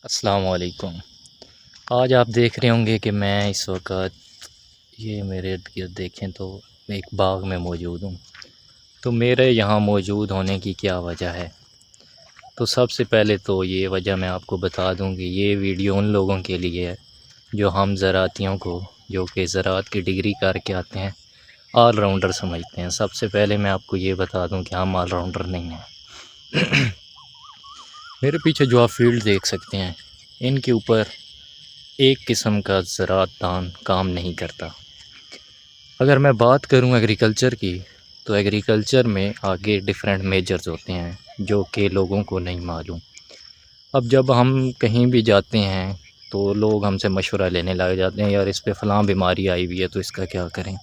अस्सलाम वालेकुम। आज आप देख रहे होंगे कि मैं इस वक्त ये मेरे इर्द गिर्द देखें तो मैं एक बाग में मौजूद हूँ। तो मेरे यहाँ मौजूद होने की क्या वजह है? तो सबसे पहले तो ये वजह मैं आपको बता दूँ कि ये वीडियो उन लोगों के लिए है जो हम ज़रातियों को, जो कि ज़राअत की डिग्री करके आते हैं, ऑलराउंडर समझते हैं। सबसे पहले मैं आपको ये बता दूँ कि हम ऑलराउंडर नहीं हैं। मेरे पीछे जो आप फील्ड देख सकते हैं, इनके ऊपर एक किस्म का ज़राअत दान काम नहीं करता। अगर मैं बात करूं एग्रीकल्चर की, तो एग्रीकल्चर में आगे डिफरेंट मेजर्स होते हैं जो कि लोगों को नहीं मालूम। अब जब हम कहीं भी जाते हैं तो लोग हमसे मशवरा लेने लग जाते हैं, यार इस पे फ़लाँ बीमारी आई हुई है तो इसका क्या करें,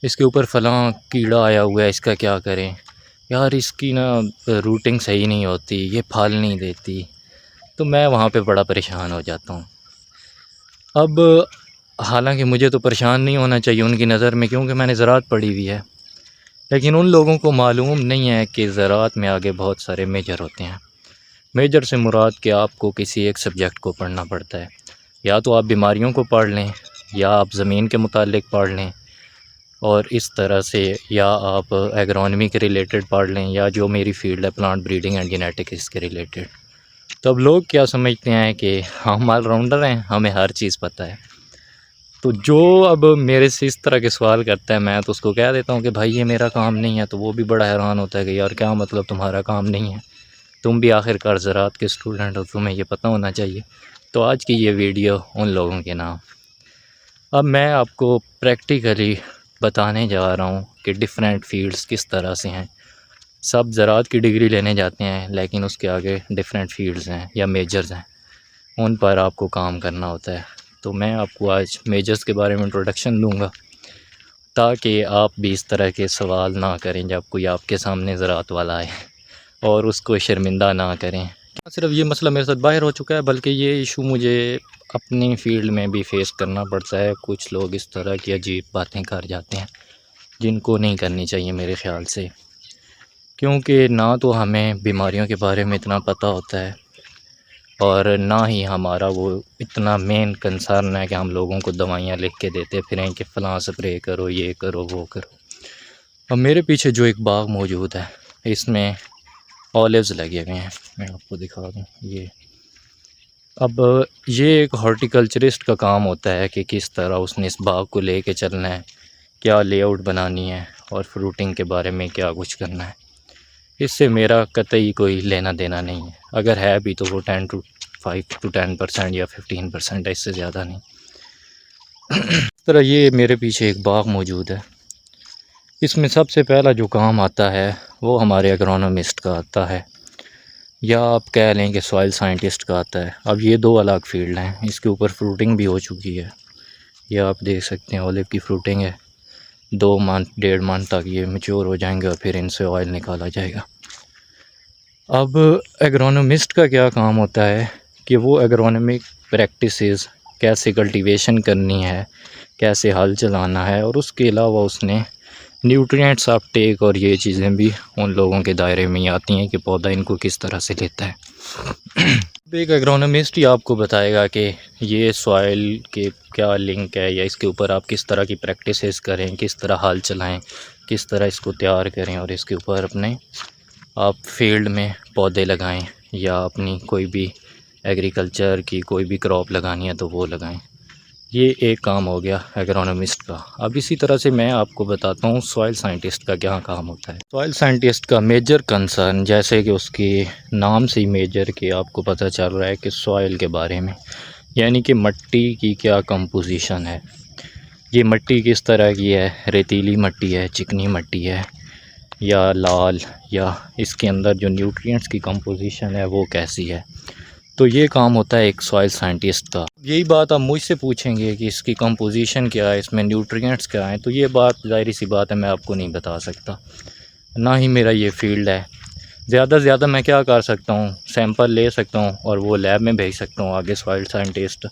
इसके ऊपर फ़लाँ कीड़ा आया हुआ है इसका क्या करें, यार इसकी ना रूटिंग सही नहीं होती, ये फल नहीं देती। तो मैं वहाँ पे बड़ा परेशान हो जाता हूँ। अब हालांकि मुझे तो परेशान नहीं होना चाहिए उनकी नज़र में, क्योंकि मैंने ज़राअत पढ़ी हुई है, लेकिन उन लोगों को मालूम नहीं है कि ज़राअत में आगे बहुत सारे मेजर होते हैं। मेजर से मुराद कि आपको किसी एक सब्जेक्ट को पढ़ना पड़ता है। या तो आप बीमारियों को पढ़ लें, या आप ज़मीन के मुतालिक पढ़ लें, और इस तरह से या आप एग्रोनॉमी के रिलेटेड पढ़ लें, या जो मेरी फ़ील्ड है प्लांट ब्रीडिंग एंड जेनेटिक्स, इसके रिलेटेड। तो अब लोग क्या समझते हैं कि हम ऑलराउंडर हैं, हमें हर चीज़ पता है। तो जो अब मेरे से इस तरह के सवाल करता है, मैं तो उसको कह देता हूँ कि भाई ये मेरा काम नहीं है। तो वो भी बड़ा हैरान होता है कि यार क्या मतलब तुम्हारा काम नहीं है, तुम भी आखिरकार ज़राअत के स्टूडेंट हो, तुम्हें ये पता होना चाहिए। तो आज की ये वीडियो उन लोगों के नाम। अब मैं आपको प्रैक्टिकली बताने जा रहा हूँ कि डिफरेंट फील्ड्स किस तरह से हैं। सब ज़राअत की डिग्री लेने जाते हैं, लेकिन उसके आगे डिफरेंट फील्ड्स हैं या मेजर्स हैं, उन पर आपको काम करना होता है। तो मैं आपको आज मेजर्स के बारे में इंट्रोडक्शन दूंगा, ताकि आप भी इस तरह के सवाल ना करें जब कोई आपके सामने ज़राअत वाला आए, और उसको शर्मिंदा ना करें। सिर्फ ये मसला मेरे साथ बाहर हो चुका है, बल्कि ये इशू मुझे अपनी फ़ील्ड में भी फ़ेस करना पड़ता है। कुछ लोग इस तरह की अजीब बातें कर जाते हैं जिनको नहीं करनी चाहिए मेरे ख़्याल से, क्योंकि ना तो हमें बीमारियों के बारे में इतना पता होता है, और ना ही हमारा वो इतना मेन कंसर्न है कि हम लोगों को दवाइयाँ लिख के देते फिरें कि फ़लाँ स्प्रे करो, ये करो, वो करो। अब मेरे पीछे जो एक बाग मौजूद है, इसमें ऑलिव्स लगे हुए हैं, मैं आपको दिखा दूँ ये। अब ये एक हॉर्टिकल्चरिस्ट का काम होता है कि किस तरह उसने इस बाग को लेके चलना है, क्या लेआउट बनानी है, और फ्रूटिंग के बारे में क्या कुछ करना है। इससे मेरा कतई कोई लेना देना नहीं है। अगर है भी तो वो 5 to 10% या 15% है, इससे ज़्यादा नहीं। इस तरह ये मेरे पीछे एक बाग मौजूद है। इसमें सबसे पहला जो काम आता है वो हमारे एग्रोनॉमिस्ट का आता है, या आप कह लें कि सॉइल साइंटिस्ट का आता है। अब ये दो अलग फील्ड हैं। इसके ऊपर फ्रूटिंग भी हो चुकी है, ये आप देख सकते हैं ऑलिव की फ्रूटिंग है। 2 मंथ 1.5 मंथ तक ये मैच्योर हो जाएंगे और फिर इनसे ऑयल निकाला जाएगा। अब एग्रोनॉमिस्ट का क्या काम होता है कि वो एग्रोनॉमिक प्रैक्टिसेस, कैसे कल्टीवेशन करनी है, कैसे हल चलाना है, और उसके अलावा उसने न्यूट्रिएंट्स अपटेक और ये चीज़ें भी उन लोगों के दायरे में ही आती हैं कि पौधा इनको किस तरह से लेता है। एक एग्रोनॉमिस्ट ही आपको बताएगा कि ये सॉइल के क्या लिंक है, या इसके ऊपर आप किस तरह की प्रैक्टिसेस करें, किस तरह हल चलाएं, किस तरह इसको तैयार करें, और इसके ऊपर अपने आप फील्ड में पौधे लगाएं, या अपनी कोई भी एग्रीकल्चर की कोई भी क्रॉप लगानी है तो वो लगाएं। ये एक काम हो गया एग्रोनॉमिस्ट का। अब इसी तरह से मैं आपको बताता हूँ सॉइल साइंटिस्ट का क्या काम होता है। सॉइल साइंटिस्ट का मेजर कंसर्न, जैसे कि उसके नाम से ही मेजर के आपको पता चल रहा है कि सॉइल के बारे में, यानी कि मिट्टी की क्या कंपोजिशन है, ये मिट्टी किस तरह की है, रेतीली मिट्टी है, चिकनी मिट्टी है, या लाल, या इसके अंदर जो न्यूट्रिएंट्स की कंपोजिशन है वो कैसी है। तो ये काम होता है एक सॉइल साइंटिस्ट का। यही बात आप मुझसे पूछेंगे कि इसकी कंपोजिशन क्या है, इसमें न्यूट्रिएंट्स क्या हैं, तो ये बात ज़ाहिर सी बात है मैं आपको नहीं बता सकता, ना ही मेरा ये फील्ड है। ज़्यादा से ज़्यादा मैं क्या कर सकता हूँ, सैंपल ले सकता हूँ और वो लैब में भेज सकता हूँ। आगे सॉइल साइंटिस्ट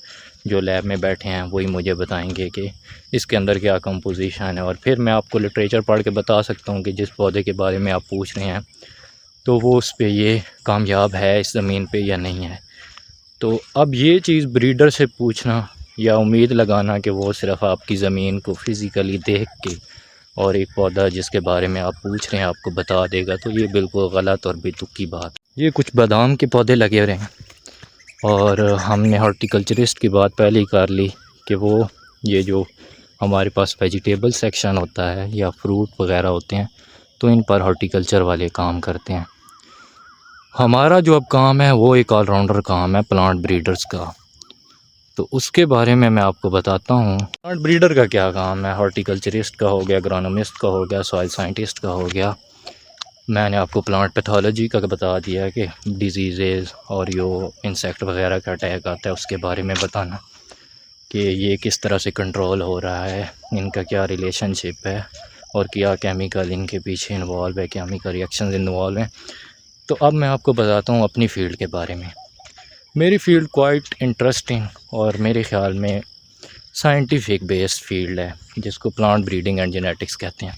जो लैब में बैठे हैं वही मुझे बताएंगे कि इसके अंदर क्या कंपोजिशन है, और फिर मैं आपको लिटरेचर पढ़ के बता सकता हूँ कि जिस पौधे के बारे में आप पूछ रहे हैं तो वो उस पे ये कामयाब है इस ज़मीन पे या नहीं है। तो अब ये चीज़ ब्रीडर से पूछना या उम्मीद लगाना कि वो सिर्फ़ आपकी ज़मीन को फ़िज़िकली देख के और एक पौधा जिसके बारे में आप पूछ रहे हैं आपको बता देगा, तो ये बिल्कुल गलत और बेतुकी बात। ये कुछ बादाम के पौधे लगे हुए हैं और हमने हॉर्टिकल्चरिस्ट की बात पहले ही कर ली कि वो ये जो हमारे पास वेजिटेबल सेक्शन होता है या फ्रूट वगैरह होते हैं तो इन पर हॉर्टिकल्चर वाले काम करते हैं। हमारा जो अब काम है वो एक ऑलराउंडर काम है प्लांट ब्रीडर्स का, तो उसके बारे में मैं आपको बताता हूँ। प्लांट ब्रीडर का क्या काम है, हॉर्टिकल्चरिस्ट का हो गया, एग्रोनॉमिस्ट का हो गया, सॉइल साइंटिस्ट का हो गया। मैंने आपको प्लांट पैथोलॉजी का बता दिया कि डिजीज़ और जो इंसेक्ट वगैरह का अटैक आता है उसके बारे में बताना कि ये किस तरह से कंट्रोल हो रहा है, इनका क्या रिलेशनशिप है और क्या केमिकल इनके पीछे इन्वॉल्व है, केमिकल रिएक्शंस इन्वॉल्व हैं। तो अब मैं आपको बताता हूँ अपनी फ़ील्ड के बारे में। मेरी फ़ील्ड क्वाइट इंटरेस्टिंग और मेरे ख़्याल में साइंटिफिक बेस्ड फील्ड है जिसको प्लांट ब्रीडिंग एंड जेनेटिक्स कहते हैं।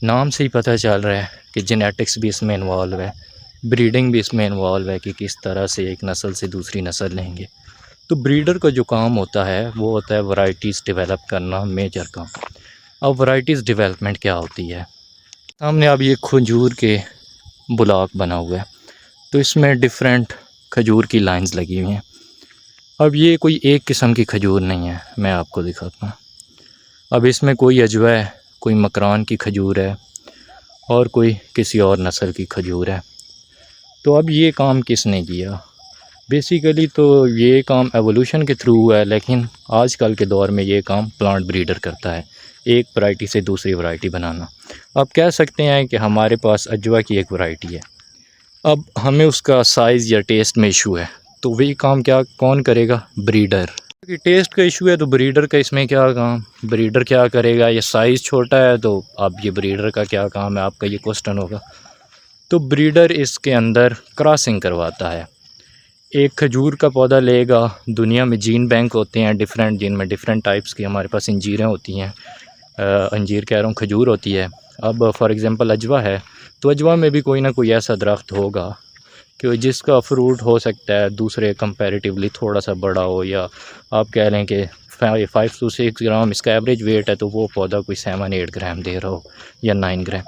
नाम से ही पता चल रहा है कि जेनेटिक्स भी इसमें इन्वॉल्व है, ब्रीडिंग भी इसमें इन्वॉल्व है कि किस तरह से एक नस्ल से दूसरी नस्ल लेंगे। तो ब्रीडर का जो काम होता है वो होता है वैरायटीज़ डेवलप करना, मेजर काम। अब वैरायटीज़ डेवलपमेंट क्या होती है, सामने अब ये खजूर के ब्लॉक बना हुआ है तो इसमें डिफरेंट खजूर की लाइंस लगी हुई हैं। अब ये कोई एक किस्म की खजूर नहीं है, मैं आपको दिखाता हूँ। अब इसमें कोई अजवा है, कोई मकरान की खजूर है और कोई किसी और नस्ल की खजूर है। तो अब ये काम किसने किया, बेसिकली तो ये काम एवोल्यूशन के थ्रू हुआ है, लेकिन आजकल के दौर में ये काम प्लांट ब्रीडर करता है, एक वैरायटी से दूसरी वैरायटी बनाना। अब कह सकते हैं कि हमारे पास अजवा की एक वैरायटी है, अब हमें उसका साइज़ या टेस्ट में इशू है तो वही काम क्या कौन करेगा, ब्रीडर। कि टेस्ट का इशू है तो ब्रीडर का इसमें क्या काम, ब्रीडर क्या करेगा, ये साइज़ छोटा है तो अब ये ब्रीडर का क्या काम है, आपका ये क्वेश्चन होगा। तो ब्रीडर इसके अंदर क्रॉसिंग करवाता है, एक खजूर का पौधा लेगा। दुनिया में जीन बैंक होते हैं डिफरेंट, जिनमें डिफरेंट टाइप्स की हमारे पास अंजीरें होती हैं, अंजीर कह रहा हूँ, खजूर होती है। अब फॉर एग्ज़ाम्पल अजवा है तो अजवा में भी कोई ना कोई ऐसा दरख्त होगा कि जिसका फ्रूट हो सकता है दूसरे कंपैरेटिवली थोड़ा सा बड़ा हो, या आप कह लें कि 5 to 6 ग्राम इसका एवरेज वेट है तो वो पौधा कोई 7-8 ग्राम दे रहा हो या 9 ग्राम।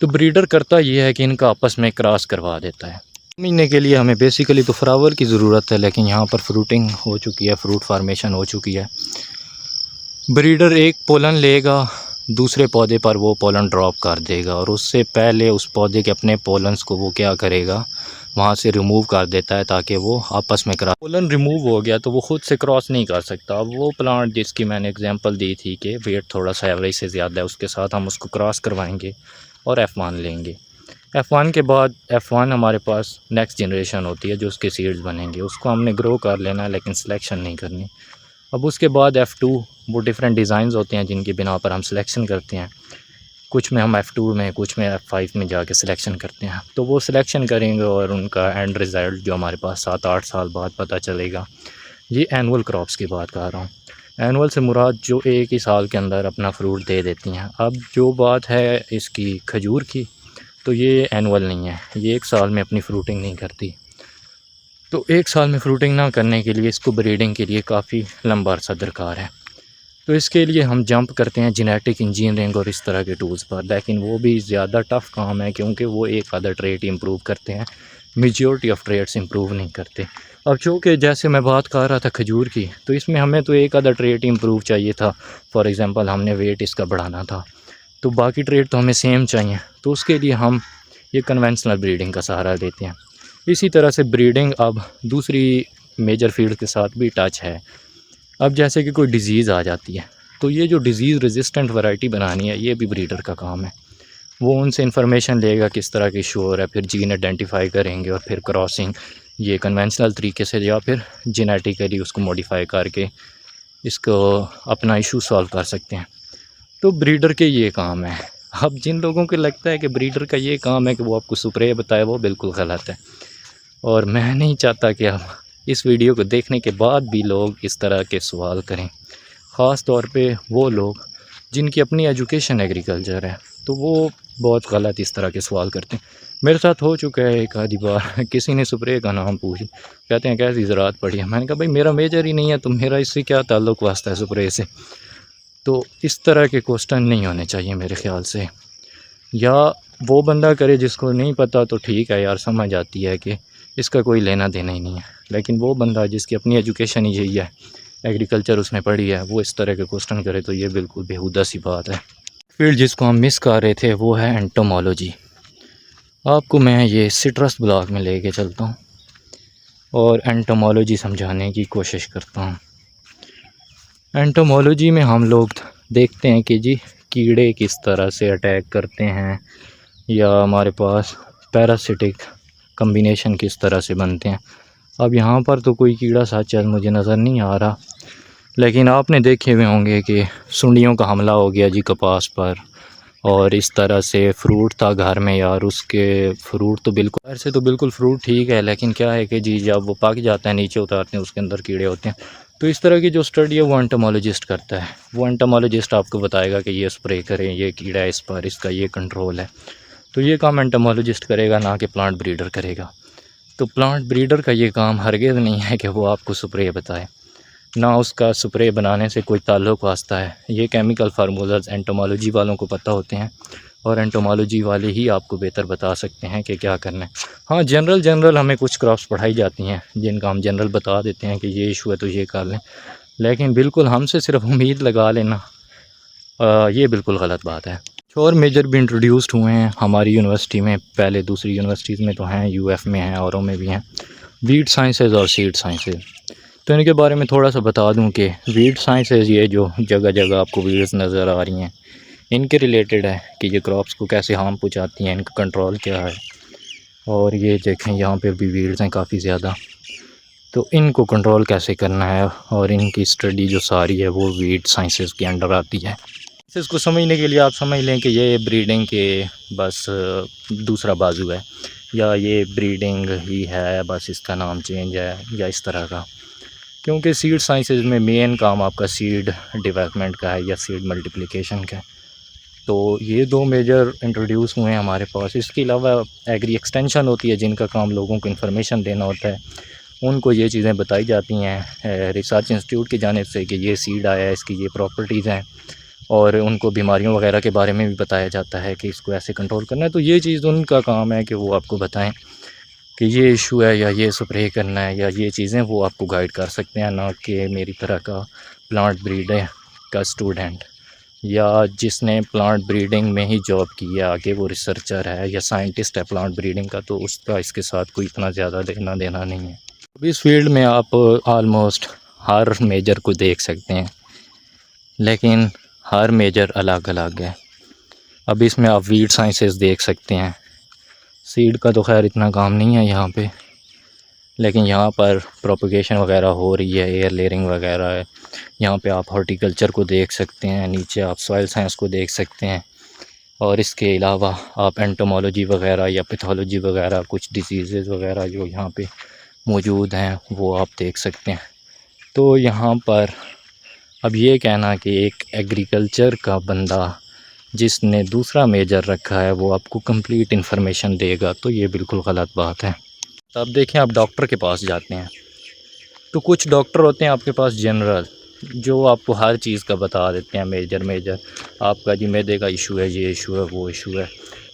तो ब्रीडर करता ये है कि इनका आपस में क्रॉस करवा देता है। महीने के लिए हमें बेसिकली तो फ्लावर की ज़रूरत है, लेकिन यहाँ पर फ्रूटिंग हो चुकी है, फ्रूट फार्मेशन हो चुकी है। ब्रीडर एक पोलन लेगा, दूसरे पौधे पर वो पोलन ड्रॉप कर देगा और उससे पहले उस पौधे के अपने पोलन्स को वो क्या करेगा, वहाँ से रिमूव कर देता है ताकि वो आपस में क्रॉस। पोलन रिमूव हो गया तो वो ख़ुद से क्रॉस नहीं कर सकता। अब वो प्लांट जिसकी मैंने एग्जांपल दी थी कि वेट थोड़ा सा एवरेज से ज़्यादा है, उसके साथ हम उसको क्रॉस करवाएंगे और F1 लेंगे। F1 के बाद F1 हमारे पास नेक्स्ट जनरेशन होती है जो उसके सीड्स बनेंगे, उसको हमने ग्रो कर लेना है लेकिन सिलेक्शन नहीं करनी। अब उसके बाद F2, वो डिफरेंट डिज़ाइंस होते हैं जिनकी बिना पर हम सिलेक्शन करते हैं, कुछ में हम F2 में, कुछ में F5 में जाके सिलेक्शन करते हैं। तो वो सिलेक्शन करेंगे और उनका एंड रिज़ल्ट जो हमारे पास 7-8 साल बाद पता चलेगा। ये एनुअल क्रॉप्स की बात कर रहा हूँ, एनुअल से मुराद जो एक ही साल के अंदर अपना फ्रूट दे देती हैं। अब जो बात है इसकी खजूर की, तो ये एनुअल नहीं है, ये एक साल में अपनी फ्रूटिंग नहीं करती। तो एक साल में फ्रूटिंग ना करने के लिए इसको ब्रीडिंग के लिए काफ़ी लंबा अरसा दरकार है। तो इसके लिए हम जंप करते हैं जेनेटिक इंजीनियरिंग और इस तरह के टूल्स पर, लेकिन वो भी ज़्यादा टफ़ काम है क्योंकि वो एक आधा ट्रेट इम्प्रूव करते हैं, मेजॉरिटी ऑफ ट्रेट्स इम्प्रूव नहीं करते। अब चूँकि जैसे मैं बात कर रहा था खजूर की, तो इसमें हमें तो एक आधा ट्रेट इम्प्रूव चाहिए था। फॉर एग्ज़ाम्पल हमने वेट इसका बढ़ाना था, तो बाकी ट्रेट तो हमें सेम चाहिए, तो उसके लिए हम ये कन्वेंशनल ब्रीडिंग का सहारा लेते हैं। इसी तरह से ब्रीडिंग अब दूसरी मेजर फील्ड के साथ भी टच है। अब जैसे कि कोई डिज़ीज़ आ जाती है तो ये जो डिज़ीज़ रेजिस्टेंट वैरायटी बनानी है ये भी ब्रीडर का काम है। वो उनसे इंफॉर्मेशन लेगा किस तरह की इशू हो रहा है, फिर जीन आइडेंटिफाई करेंगे और फिर क्रॉसिंग, ये कन्वेंशनल तरीके से या फिर जेनेटिकली उसको मॉडिफाई करके इसको अपना इशू सॉल्व कर सकते हैं। तो ब्रीडर के ये काम है। अब जिन लोगों को लगता है कि ब्रीडर का ये काम है कि वो आपको स्प्रे बताए, वो बिल्कुल गलत है। और मैं नहीं चाहता कि आप इस वीडियो को देखने के बाद भी लोग इस तरह के सवाल करें, ख़ास तौर पे वो लोग जिनकी अपनी एजुकेशन एग्रीकल्चर है, तो वो बहुत गलत इस तरह के सवाल करते हैं। मेरे साथ हो चुका है एक आधी बार किसी ने स्प्रे का नाम पूछ, कहते हैं कैसी ज़राअत पड़ी है। मैंने कहा भाई मेरा मेजर ही नहीं है तो मेरा इससे क्या ताल्लुक़ वास्ता है स्प्रे से। तो इस तरह के क्वेश्चन नहीं होने चाहिए मेरे ख़्याल से। या वो बंदा करे जिसको नहीं पता तो ठीक है यार, समझ आती है कि इसका कोई लेना देना ही नहीं है। लेकिन वो बंदा जिसकी अपनी एजुकेशन ही यही है, एग्रीकल्चर उसने पढ़ी है, वो इस तरह के क्वेश्चन करे तो ये बिल्कुल बेहुदा सी बात है। फील्ड जिसको हम मिस कर रहे थे वो है एंटोमोलॉजी। आपको मैं ये सिट्रस ब्लॉक में लेके चलता हूँ और एंटोमोलॉजी समझाने की कोशिश करता हूँ। एंटोमोलॉजी में हम लोग देखते हैं कि जी कीड़े किस तरह से अटैक करते हैं, या हमारे पास पैरासिटिक कम्बिनेशन किस तरह से बनते हैं। अब यहाँ पर तो कोई कीड़ा साचा मुझे नज़र नहीं आ रहा, लेकिन आपने देखे हुए होंगे कि सुंडियों का हमला हो गया जी कपास पर, और इस तरह से फ्रूट था घर में यार, उसके फ्रूट तो बिल्कुल ऐसे तो बिल्कुल फ्रूट ठीक है, लेकिन क्या है कि जी जब वो पक जाता है नीचे उतारते हैं उसके अंदर कीड़े होते हैं। तो इस तरह की जो स्टडी है वो एंटोमोलॉजिस्ट करता है। वो एंटोमोलॉजिस्ट आपको बताएगा कि ये स्प्रे करें, ये कीड़ा है इस पर, इसका ये कंट्रोल है। तो ये काम एंटोमोलॉजिस्ट करेगा, ना कि प्लांट ब्रीडर करेगा। तो प्लांट ब्रीडर का ये काम हरगिज़ नहीं है कि वो आपको स्प्रे बताए, ना उसका स्प्रे बनाने से कोई ताल्लुक़ वास्ता है। ये केमिकल फार्मूलाज एंटोमोलॉजी वालों को पता होते हैं, और एंटोमोलॉजी वाले ही आपको बेहतर बता सकते हैं कि क्या करना है। हाँ, जनरल हमें कुछ क्रॉप्स पढ़ाई जाती हैं जिनका हम जनरल बता देते हैं कि ये इशू है तो ये कर लें, लेकिन बिल्कुल हमसे सिर्फ उम्मीद लगा लेना ये बिल्कुल गलत बात है। और मेजर भी इंट्रोड्यूस्ड हुए हैं हमारी यूनिवर्सिटी में, पहले दूसरी यूनिवर्सिटीज़ में तो हैं, यूएफ में हैं, औरों में भी हैं, वीड साइंसेज और सीड साइंसेज। तो इनके बारे में थोड़ा सा बता दूं कि वीड साइंसेज ये जो जगह जगह आपको वीड्स नज़र आ रही हैं, इनके रिलेटेड है कि ये क्रॉप्स को कैसे हार्म पहुंचाती हैं, इनका कंट्रोल क्या है। और ये देखें यहाँ पे भी वीड्स हैं काफ़ी ज़्यादा, तो इनको कंट्रोल कैसे करना है, और इनकी स्टडी जो सारी है वो वीड साइंसेज के अंडर आती है। इसको समझने के लिए आप समझ लें कि ये ब्रीडिंग के बस दूसरा बाजू है, या ये ब्रीडिंग ही है, बस इसका नाम चेंज है, या इस तरह का। क्योंकि सीड साइंसेज में मेन काम आपका सीड डेवलपमेंट का है या सीड मल्टीप्लिकेशन का है। तो ये दो मेजर इंट्रोड्यूस हुए हैं हमारे पास। इसके अलावा एग्री एक्सटेंशन होती है जिनका काम लोगों को इन्फॉर्मेशन देना होता है, उनको ये चीज़ें बताई जाती हैं रिसर्च इंस्टीट्यूट की जानिब से कि ये सीड आया है, इसकी ये प्रॉपर्टीज़ हैं, और उनको बीमारियों वगैरह के बारे में भी बताया जाता है कि इसको ऐसे कंट्रोल करना है। तो ये चीज़ उनका काम है कि वो आपको बताएं कि ये इशू है या ये स्प्रे करना है या ये चीज़ें, वो आपको गाइड कर सकते हैं, ना कि मेरी तरह का प्लांट ब्रीडर का स्टूडेंट या जिसने प्लांट ब्रीडिंग में ही जॉब की है, आगे वो रिसर्चर है या साइंटिस्ट है प्लांट ब्रीडिंग का, तो उसका इसके साथ कोई इतना ज़्यादा लेना देना नहीं है। अब इस फील्ड में आप ऑलमोस्ट हर मेजर को देख सकते हैं, लेकिन हर मेजर अलग अलग है। अब इसमें आप वीड साइंसेस देख सकते हैं, सीड का तो खैर इतना काम नहीं है यहाँ पे, लेकिन यहाँ पर प्रोपगेशन वगैरह हो रही है, एयर लेयरिंग वगैरह है। यहाँ पे आप हॉर्टिकल्चर को देख सकते हैं, नीचे आप सॉइल साइंस को देख सकते हैं, और इसके अलावा आप एंटोमोलॉजी वगैरह या पैथोलॉजी वगैरह, कुछ डिजीज़ वगैरह जो यहाँ पे मौजूद हैं वो आप देख सकते हैं। तो यहाँ पर अब ये कहना कि एक एग्रीकल्चर का बंदा जिसने दूसरा मेजर रखा है वो आपको कंप्लीट इन्फॉर्मेशन देगा, तो ये बिल्कुल गलत बात है। तो अब देखें, आप डॉक्टर के पास जाते हैं तो कुछ डॉक्टर होते हैं आपके पास जनरल, जो आपको हर चीज़ का बता देते हैं, मेजर आपका जी मैदे का इशू है, ये इशू है, वो इशू है।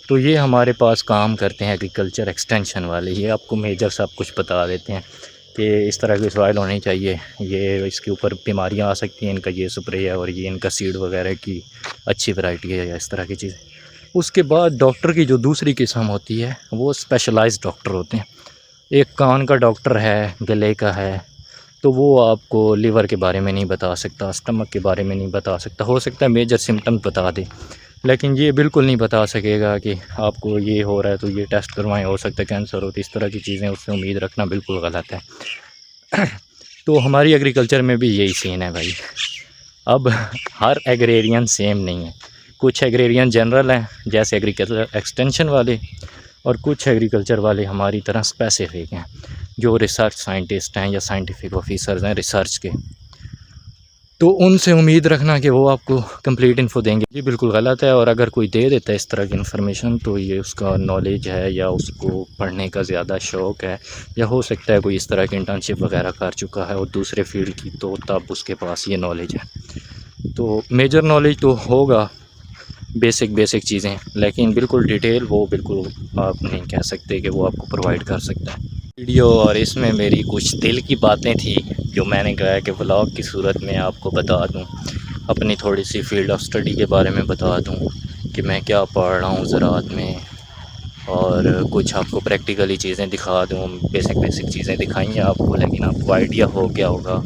तो ये हमारे पास काम करते हैं एग्रीकल्चर एक्सटेंशन वाले, ये आपको मेजर सब कुछ बता देते हैं कि इस तरह की सॉइल होनी चाहिए, ये इसके ऊपर बीमारियां आ सकती हैं, इनका ये स्प्रे है, और ये इनका सीड वगैरह की अच्छी वैरायटी है, या इस तरह की चीज़ें। उसके बाद डॉक्टर की जो दूसरी किस्म होती है वो स्पेशलाइज्ड डॉक्टर होते हैं। एक कान का डॉक्टर है, गले का है, तो वो आपको लिवर के बारे में नहीं बता सकता, स्टमक के बारे में नहीं बता सकता, हो सकता है मेजर सिम्टम बता दे, लेकिन ये बिल्कुल नहीं बता सकेगा कि आपको ये हो रहा है तो ये टेस्ट करवाएं, हो सकता है कैंसर हो। तो इस तरह की चीज़ें उससे उम्मीद रखना बिल्कुल गलत है। तो हमारी एग्रीकल्चर में भी यही सीन है भाई। अब हर एग्रेरियन सेम नहीं है, कुछ एग्रेरियन जनरल हैं जैसे एग्रीकल्चर एक्सटेंशन वाले, और कुछ एग्रीकल्चर वाले हमारी तरह स्पेसिफिक हैं जो रिसर्च साइंटिस्ट हैं या साइंटिफिक ऑफिसर्स हैं रिसर्च के। तो उनसे उम्मीद रखना कि वो आपको कंप्लीट इन्फो देंगे, ये बिल्कुल गलत है। और अगर कोई दे देता है इस तरह की इन्फॉर्मेशन तो ये उसका नॉलेज है या उसको पढ़ने का ज़्यादा शौक़ है, या हो सकता है कोई इस तरह की इंटर्नशिप वगैरह कर चुका है और दूसरे फील्ड की, तो तब उसके पास ये नॉलेज है। तो मेजर नॉलेज तो होगा, बेसिक चीज़ें, लेकिन बिल्कुल डिटेल वो बिल्कुल आप नहीं कह सकते कि वो आपको प्रोवाइड कर सकता है। वीडियो और इसमें मेरी कुछ दिल की बातें थी जो मैंने कहा कि व्लॉग की सूरत में आपको बता दूं, अपनी थोड़ी सी फील्ड ऑफ स्टडी के बारे में बता दूं कि मैं क्या पढ़ रहा हूं ज़राअत में, और कुछ आपको प्रैक्टिकली चीज़ें दिखा दूं। बेसिक चीज़ें दिखाई हैं आपको, लेकिन आपको आइडिया हो गया होगा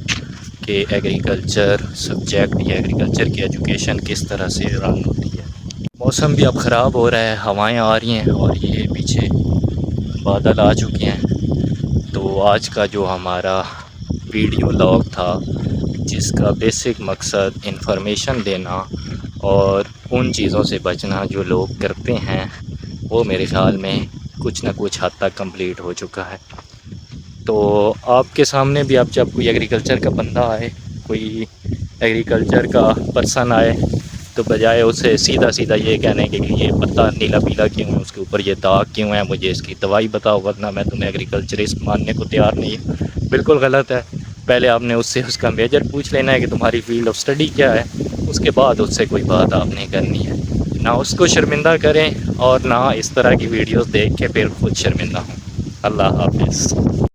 कि एग्रीकल्चर सब्जेक्ट या एग्रीकल्चर की एजुकेशन किस तरह से रन होती है। मौसम भी अब ख़राब हो रहा है, हवाएं आ रही हैं और ये पीछे बादल आ चुके हैं। तो आज का जो हमारा वीडियो लॉग था, जिसका बेसिक मकसद इन्फॉर्मेशन देना और उन चीज़ों से बचना जो लोग करते हैं, वो मेरे ख़्याल में कुछ ना कुछ हद तक कंप्लीट हो चुका है। तो आपके सामने भी, आप जब कोई एग्रीकल्चर का बंदा आए, कोई एग्रीकल्चर का पर्सन आए, तो बजाय उसे सीधा ये कहने के कि ये पत्ता नीला पीला क्यों है, उसके ऊपर ये दाग क्यों है, मुझे इसकी दवाई बताओ वरना मैं तुम्हें एग्रीकल्चरिस्ट मानने को तैयार नहीं हूँ, बिल्कुल गलत है। पहले आपने उससे उसका मेजर पूछ लेना है कि तुम्हारी फील्ड ऑफ स्टडी क्या है, उसके बाद उससे कोई बात आपने करनी है। ना उसको शर्मिंदा करें और ना इस तरह की वीडियोस देख के फिर खुद शर्मिंदा हों। अल्लाह हाफिज़।